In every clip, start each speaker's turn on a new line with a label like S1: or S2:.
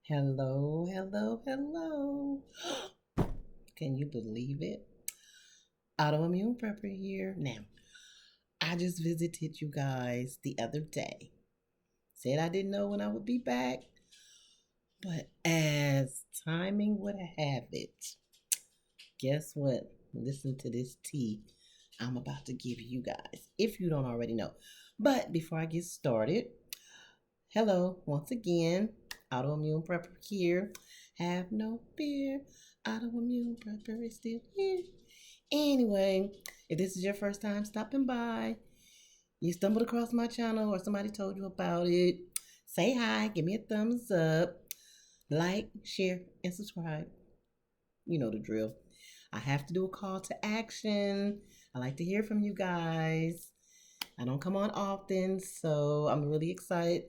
S1: Hello, hello, hello. Can you believe it? Autoimmune prepper here. Now, I just visited you guys the other day. Said I didn't know when I would be back, but as timing would have it, guess what? Listen to this tea I'm about to give you guys, if you don't already know. But before I get started, hello once again. Autoimmune prepper here. Have no fear. Autoimmune prepper is still here. Anyway, if this is your first time stopping by, you stumbled across my channel or somebody told you about it, say hi, give me a thumbs up, like, share, and subscribe. You know the drill. I have to do a call to action. I like to hear from you guys. I don't come on often, so I'm really excited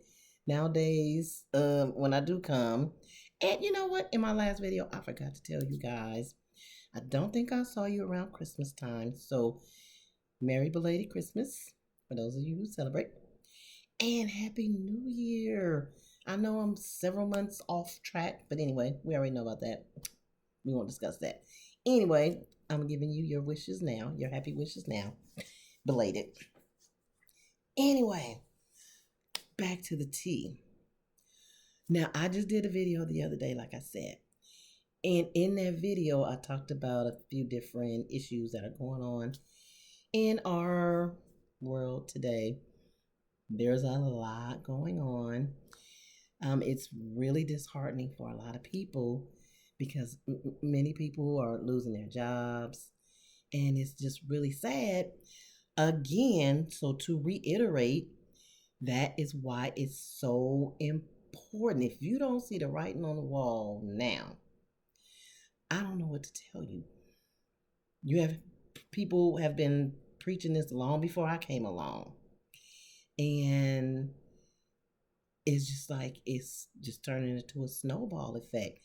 S1: nowadays when I do come. And you know what? In my last video, I forgot to tell you guys. I don't think I saw you around Christmas time. So, Merry belated Christmas for those of you who celebrate. And Happy New Year. I know I'm several months off track, but anyway, we already know about that. We won't discuss that. Anyway, I'm giving you your wishes now, your happy wishes now. Belated. Anyway, back to the tea. Now, I just did a video the other day, like I said. And in that video, I talked about a few different issues that are going on in our world today. There's a lot going on. It's really disheartening for a lot of people because many people are losing their jobs. And it's just really sad. Again, so to reiterate, that is why it's so important. If you don't see the writing on the wall now, I don't know what to tell you. You have people have been preaching this long before I came along. And it's just like it's just turning into a snowball effect.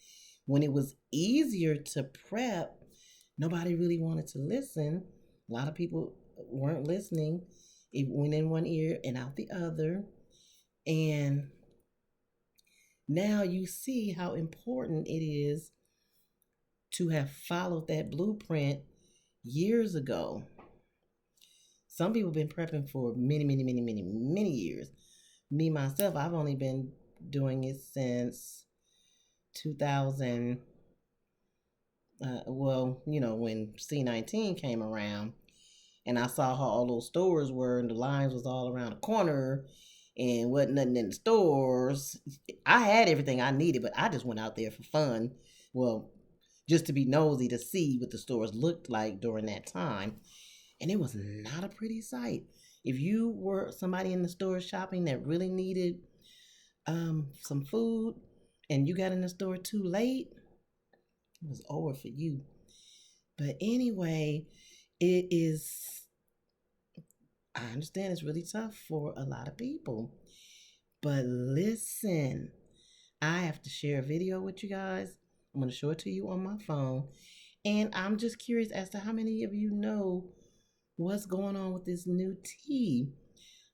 S1: When it was easier to prep, nobody really wanted to listen. A lot of people weren't listening. It went in one ear and out the other. And now you see how important it is to have followed that blueprint years ago. Some people have been prepping for many years. Me, myself, I've only been doing it since 2000. When C19 came around, and I saw how all those stores were, and the lines was all around the corner, and wasn't nothing in the stores. I had everything I needed, but I just went out there for fun. Well, just to be nosy to see what the stores looked like during that time. And it was not a pretty sight. If you were somebody in the store shopping that really needed some food and you got in the store too late, it was over for you. But anyway, I understand it's really tough for a lot of people. But listen, I have to share a video with you guys. I'm going to show it to you on my phone. And I'm just curious as to how many of you know what's going on with this new tea.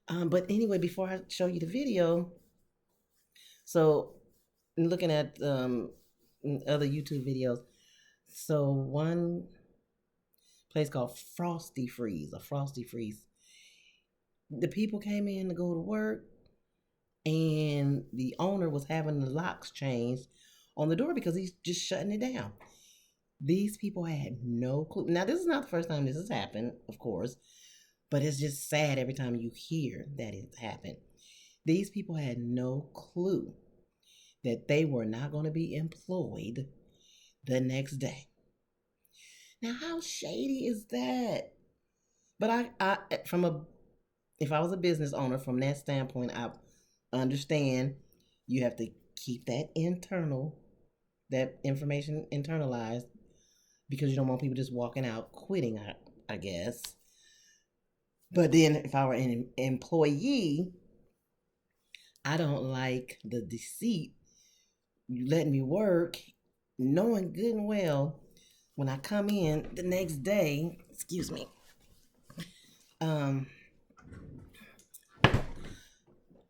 S1: But anyway, before I show you the video, so looking at other YouTube videos, so one place called Frosty Freeze, a Frosty Freeze. The people came in to go to work, and the owner was having the locks changed on the door because he's just shutting it down. These people had no clue. Now, this is not the first time this has happened, of course, but it's just sad every time you hear that it's happened. These people had no clue that they were not going to be employed the next day. Now, how shady is that? But if I was a business owner from that standpoint, I understand you have to keep that information internalized because you don't want people just walking out quitting, I guess. But then if I were an employee, I don't like the deceit. You letting me work, knowing good and well when I come in the next day, excuse me, I'm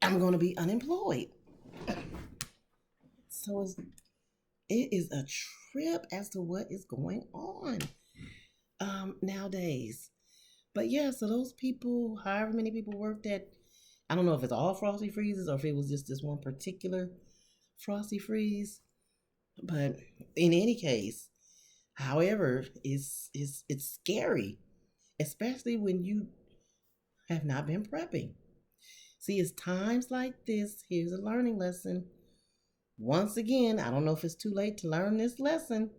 S1: going to be unemployed. So it is a trip as to what is going on nowadays. But yeah, so those people, however many people worked at, I don't know if it's all Frosty Freezes or if it was just this one particular Frosty Freeze. But in any case, however, it's scary, especially when you have not been prepping. See, it's times like this. Here's a learning lesson. Once again, I don't know if it's too late to learn this lesson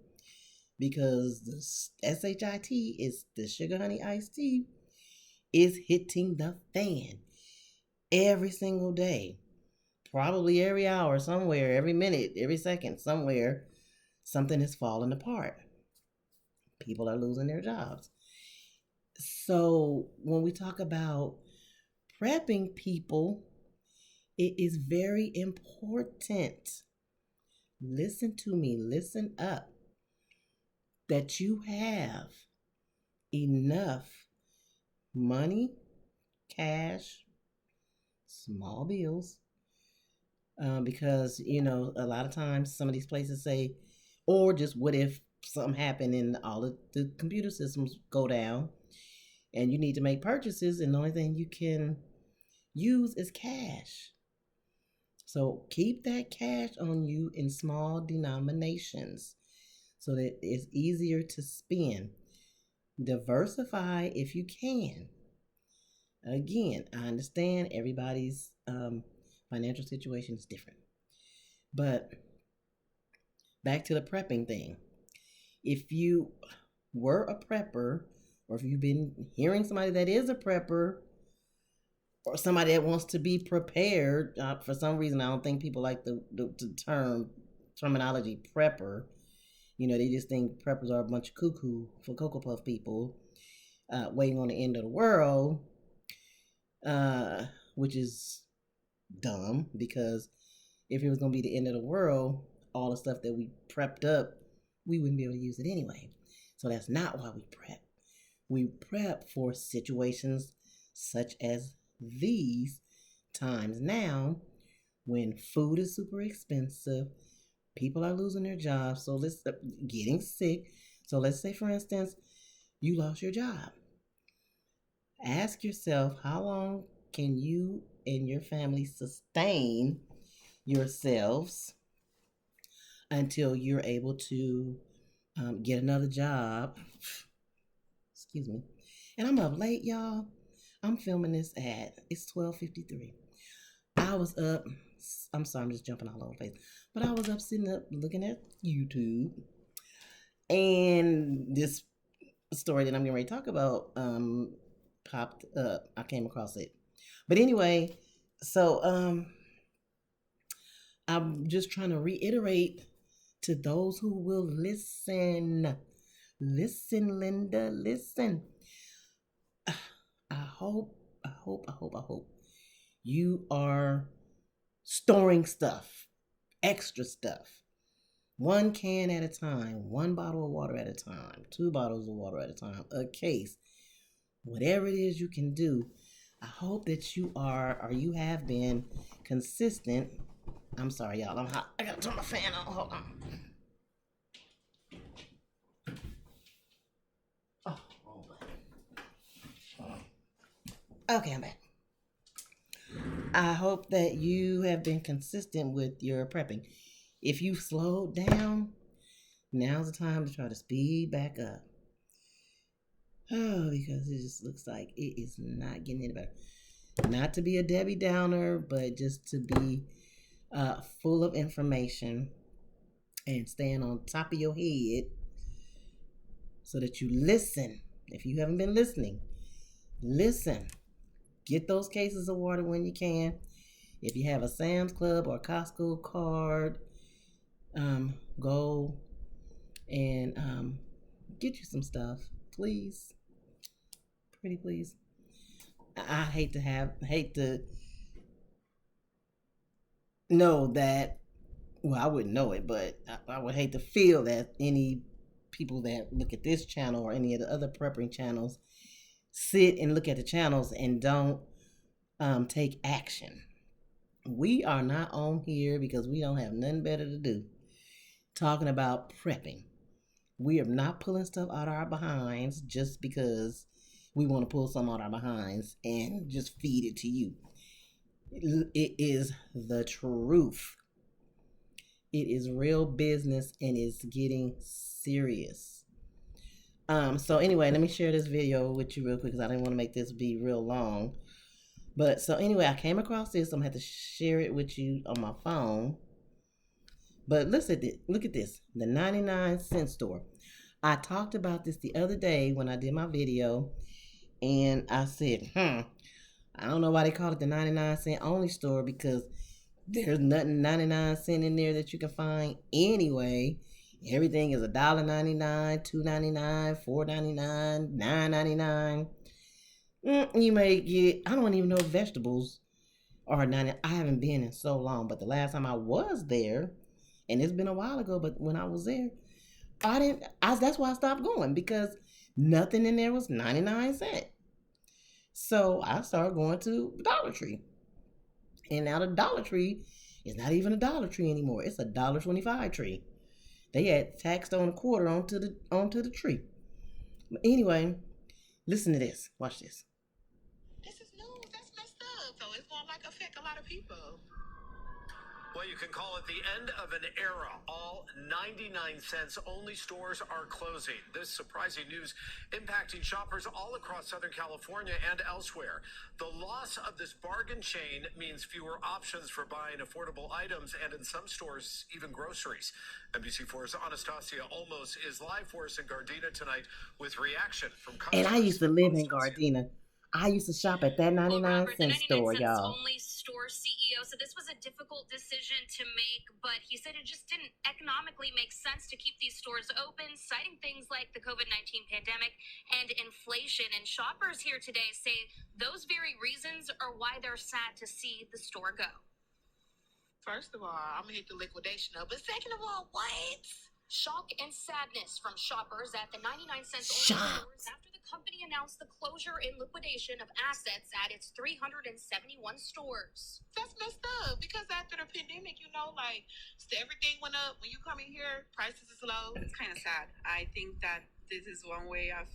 S1: because the SHIT is the sugar honey iced tea is hitting the fan every single day. Probably every hour, somewhere, every minute, every second, somewhere, something is falling apart. People are losing their jobs. So when we talk about prepping people, it is very important. Listen to me, listen up, that you have enough money, cash, small bills, because a lot of times some of these places say, or just what if something happened and all of the computer systems go down and you need to make purchases and the only thing you can use is cash. So keep that cash on you in small denominations so that it's easier to spend. Diversify if you can. Again, I understand everybody's financial situation is different. But back to the prepping thing. If you were a prepper, or if you've been hearing somebody that is a prepper, or somebody that wants to be prepared, for some reason, I don't think people like the terminology prepper. They just think preppers are a bunch of cuckoo for Cocoa Puff people waiting on the end of the world, which is dumb because if it was going to be the end of the world, all the stuff that we prepped up, we wouldn't be able to use it anyway. So that's not why we prep. We prep for situations such as these times now when food is super expensive, people are losing their jobs, so let's getting sick. So let's say, for instance, you lost your job. Ask yourself, how long can you and your family sustain yourselves until you're able to get another job? Excuse me. And I'm up late, y'all. I'm filming this it's 12:53. I was up, I'm sorry, I'm just jumping all over the place. But I was up sitting up looking at YouTube. And this story that I'm getting ready to talk about popped up. I came across it. But anyway, so I'm just trying to reiterate to those who will listen. Listen, Linda, listen. I hope you are storing stuff, extra stuff. 1 can at a time, 1 bottle of water at a time, 2 bottles of water at a time, a case, whatever it is you can do. I hope that you are, or you have been consistent. I'm sorry, y'all. I'm hot. I gotta turn my fan on. Hold on. Okay, I'm back. I hope that you have been consistent with your prepping. If you've slowed down, now's the time to try to speed back up. Oh, because it just looks like it is not getting any better. Not to be a Debbie Downer, but just to be full of information and staying on top of your head so that you listen. If you haven't been listening, listen. Get those cases of water when you can. If you have a Sam's Club or Costco card, go and get you some stuff, please. Pretty please. I hate to know that. Well, I wouldn't know it, but I would hate to feel that any people that look at this channel or any of the other prepping channels sit and look at the channels and don't take action. We are not on here because we don't have nothing better to do. Talking about prepping. We are not pulling stuff out of our behinds just because we want to pull some out of our behinds and just feed it to you. It is the truth. It is real business and it's getting serious. So anyway, let me share this video with you real quick because I didn't want to make this be real long. But so anyway, I came across this. I'm gonna have to share it with you on my phone. But look at this. The 99-cent store. I talked about this the other day when I did my video, and I said, I don't know why they call it the 99-cent only store because there's nothing 99-cent in there that you can find anyway. Everything is $1.99, $2.99, $4.99, $9.99. You may get, I don't even know if vegetables are 90. I haven't been in so long, but the last time I was there, and it's been a while ago, but when I was there, that's why I stopped going because nothing in there was 99 cents. So I started going to Dollar Tree. And now the Dollar Tree is not even a Dollar Tree anymore. It's a $1.25 tree. They had taxed on a quarter onto the tree. But anyway, listen to this. Watch this.
S2: This is news. That's messed up. So it's going to affect a lot of people.
S3: Well, you can call it the end of an era. All 99 cents only stores are closing. This surprising news impacting shoppers all across Southern California and elsewhere. The loss of this bargain chain means fewer options for buying affordable items and in some stores, even groceries. NBC4's Anastasia Olmos is live for us in Gardena tonight with reaction from customers.
S1: And I used to live in Gardena. I used to shop at that 99-cent store, y'all.
S4: Only store CEO said this was a difficult decision to make, but he said it just didn't economically make sense to keep these stores open, citing things like the COVID-19 pandemic and inflation. And shoppers here today say those very reasons are why they're sad to see the store go.
S2: First of all, I'm going to hit the liquidation of it. Second of all, what?
S4: Shock and sadness from shoppers at the 99-cent only stores after the company announced the closure and liquidation of assets at its 371 stores.
S2: That's messed up because after the pandemic, everything went up. When you come in here, prices is low.
S5: It's kind of sad. I think that this is one way of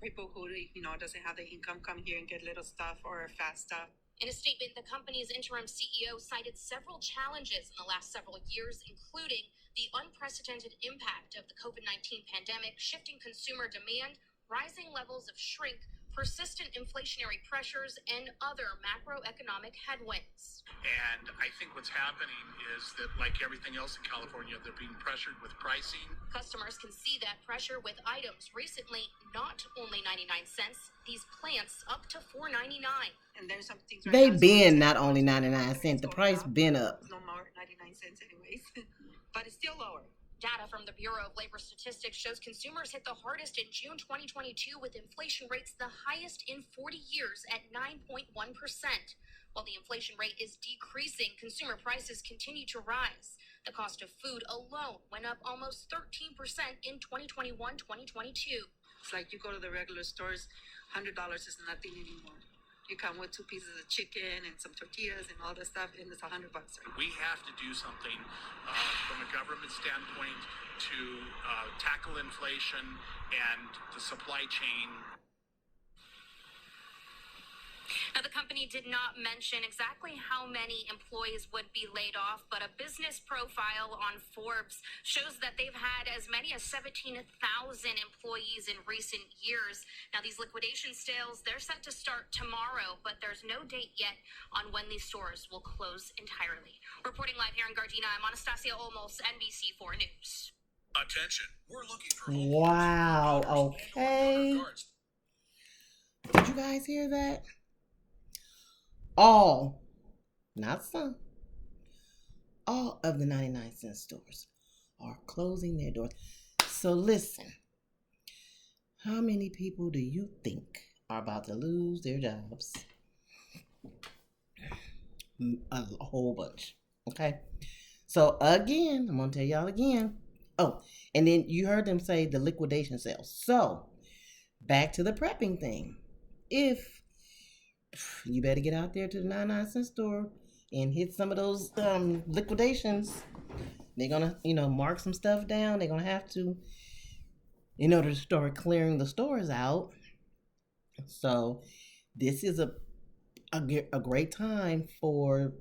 S5: people who, doesn't have the income come here and get little stuff or fast stuff.
S4: In a statement, the company's interim CEO cited several challenges in the last several years, including the unprecedented impact of the COVID-19 pandemic, shifting consumer demand, rising levels of shrink, persistent inflationary pressures, and other macroeconomic headwinds.
S6: And I think what's happening is that, like everything else in California, they're being pressured with pricing.
S4: Customers can see that pressure with items recently not only 99 cents, these plants up to $4.99.
S5: And there's some things
S1: they been not only 99 cents, the price been up.
S5: No more 99 cents anyways, but it's still lower.
S4: Data from the Bureau of Labor Statistics shows consumers hit the hardest in June 2022 with inflation rates the highest in 40 years at 9.1%. While the inflation rate is decreasing, consumer prices continue to rise. The cost of food alone went up almost 13% in 2021-2022.
S5: It's like you go to the regular stores, $100 is nothing anymore. You come with 2 pieces of chicken and some tortillas and all that stuff, and it's $100. Right?
S6: We have to do something from a government standpoint to tackle inflation and the supply chain.
S4: Now, the company did not mention exactly how many employees would be laid off, but a business profile on Forbes shows that they've had as many as 17,000 employees in recent years. Now, these liquidation sales, they're set to start tomorrow, but there's no date yet on when these stores will close entirely. Reporting live here in Gardena, I'm Anastasia Olmos, NBC4 News.
S7: Attention, we're looking for
S1: wow, okay. Did you guys hear that? All, not some, all of the 99-cent stores are closing their doors. So listen, how many people do you think are about to lose their jobs? A whole bunch, okay? So again, I'm going to tell y'all again. Oh, and then you heard them say the liquidation sales. So back to the prepping thing. If you better get out there to the 99-cent store and hit some of those liquidations. They're gonna, mark some stuff down. They're gonna have to in order to start clearing the stores out. So this is a great time for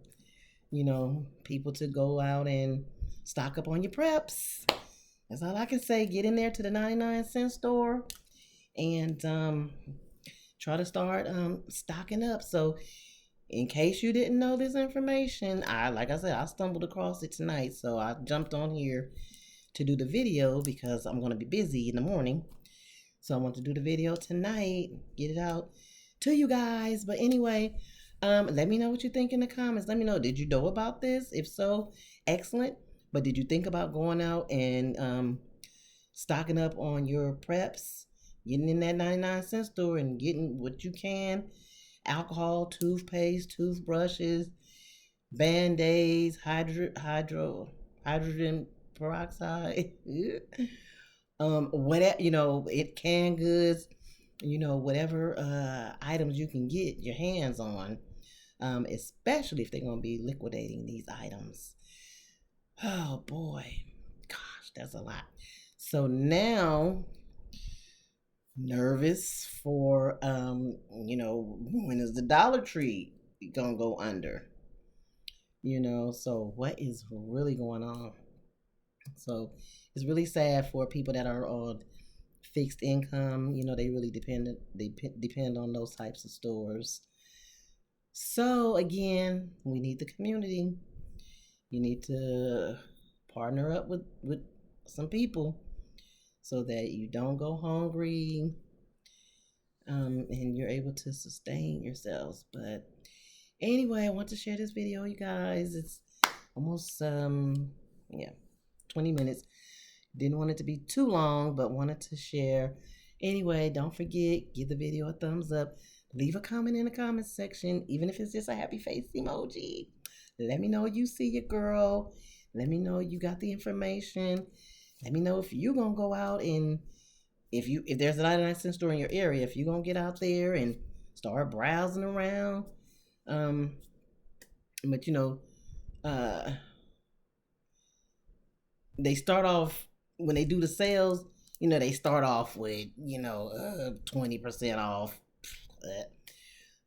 S1: people to go out and stock up on your preps. That's all I can say. Get in there to the 99-cent store and try to start stocking up. So in case you didn't know this information, like I said, I stumbled across it tonight, so I jumped on here to do the video because I'm going to be busy in the morning. So I want to do the video tonight, get it out to you guys. But anyway, let me know what you think in the comments. Let me know, did you know about this? If so, excellent. But did you think about going out and stocking up on your preps, getting in that 99-cent store and getting what you can? Alcohol, toothpaste, toothbrushes, Band-Aids, hydrogen peroxide, whatever, canned goods, whatever items you can get your hands on, especially if they're going to be liquidating these items. Oh boy, gosh, that's a lot. So now, nervous for when is the Dollar Tree gonna go under? So what is really going on? So it's really sad for people that are on fixed income. They really depend on those types of stores. So again, we need the community. You need to partner up with some people so that you don't go hungry, and you're able to sustain yourselves. But anyway, I want to share this video, you guys. It's almost 20 minutes. Didn't want it to be too long, but wanted to share. Anyway, don't forget, give the video a thumbs up. Leave a comment in the comment section, even if it's just a happy face emoji. Let me know you see your girl. Let me know you got the information. Let me know if you're gonna go out and if there's a 99-cent store in your area, if you're gonna get out there and start browsing around. But they start off when they do the sales. They start off with 20% off.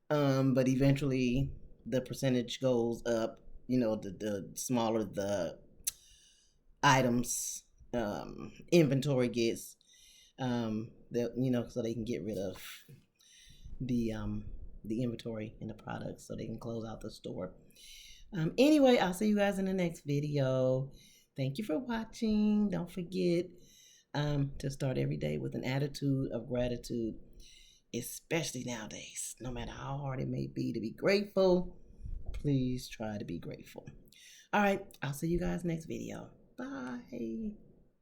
S1: But eventually the percentage goes up. The smaller the items inventory gets, so they can get rid of the inventory in the products so they can close out the store. Anyway, I'll see you guys in the next video. Thank you for watching. Don't forget to start every day with an attitude of gratitude, especially nowadays. No matter how hard it may be to be grateful, please try to be grateful. All right, I'll see you guys next video. Bye.